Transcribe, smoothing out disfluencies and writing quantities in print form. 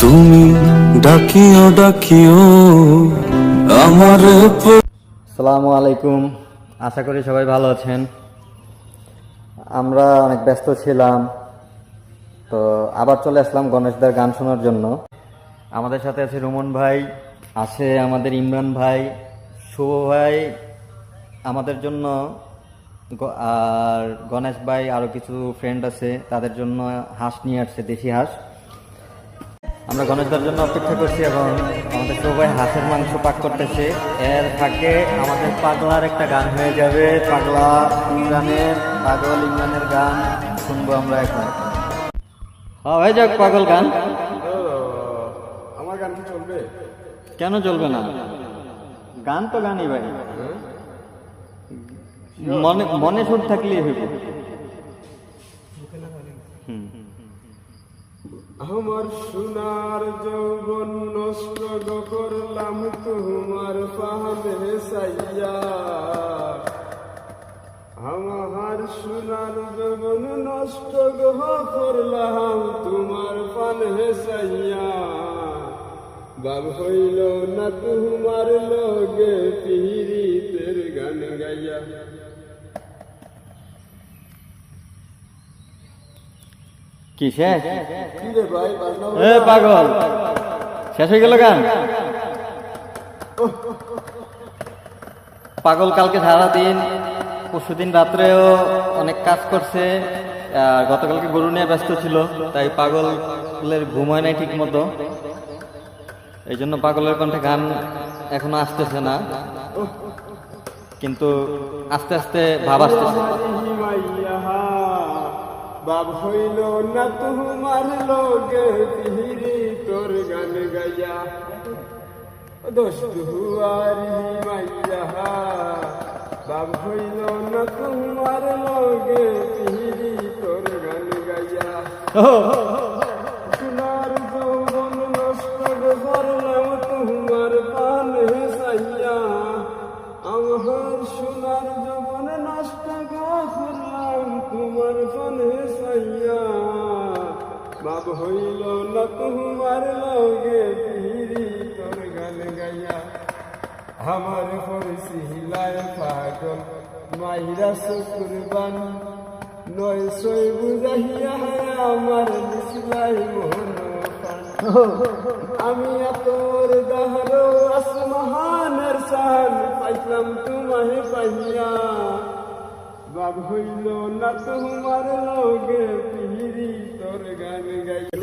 তুমি ডাকিও ডাকিও আমার। আসসালামু আলাইকুম, আশা করি সবাই ভালো আছেন। আমরা অনেক ব্যস্ত ছিলাম, তো আবার চলে আসলাম গণেশদার গান শোনার জন্য। আমাদের সাথে আছে রুমন ভাই, আছে আমাদের ইমরান ভাই, শুভ ভাই আমাদের জন্য, আর গণেশ ভাই আরও কিছু ফ্রেন্ড আছে, তাদের জন্য হাঁস নিয়ে আসছে, দেশি হাঁস। আমরা গণেশদার জন্য অপেক্ষা করছি এবং আমাদের সবাই হাঁসের মাংস পাক করতেছে। এর ফাঁকে আমাদের পাগলার একটা গান হয়ে যাবে, পাগল ইমরানের গান শুনবো আমরা এখন। হ্যাঁ হয়ে যাক পাগল গান। আমার গান কি চলবে? কেন চলবে না? গান তো গানই ভাই, মনে মনে সুর থাকলেই হইব। আমার সোনার যৌবন নষ্ট করলাম তোমার ফাহমে সাইয়া। আমার সোনার যৌবন নষ্ট করলাম তোমার ফানে সাইয়া। বাব হইল না তোমার লগে পীড়িতের গান গাইয়া। কি শেষ? কি রে ভাই, এ পাগল, শেষ হয়ে গেল গান? পাগল কালকে সারাদিন, পরশুদিন রাত্রেও অনেক কাজ করছে, গতকালকে গরু নিয়ে ব্যস্ত ছিল, তাই পাগলের ঘুম হয় নাই ঠিক মতো। এই জন্য পাগলের কণ্ঠে গান এখনো আসতেছে না, কিন্তু আস্তে আস্তে ভাব আসতেছে। বাব হইল না তোমার লগে পিহিরি তোর গান গাইয়া। দোষ দুয়ারি মাইয়া, বাব হইল না তোমার লগে পিহিরি তোর গান গাইয়া। সোনার যৌবন নষ্ট করলাম তোমার পানে সাইয়া। আমার সোনার যৌবন নষ্ট করলাম তোমার পানে সাইয়া। বাব হইল না তোমার লগে পিহিরি তোর গান গাইয়া। আমার পড়ছি হিলায় পাগল মাইরা শুকুরবান, নয় সই বুঝাইয়া আমার নিসলাই মন। আমি তোর দাহর আসমানের শান পাইলাম তোমায় পাইয়া। বাব হইল না তোমার লগে পিহিরি তোর গান গাইয়া।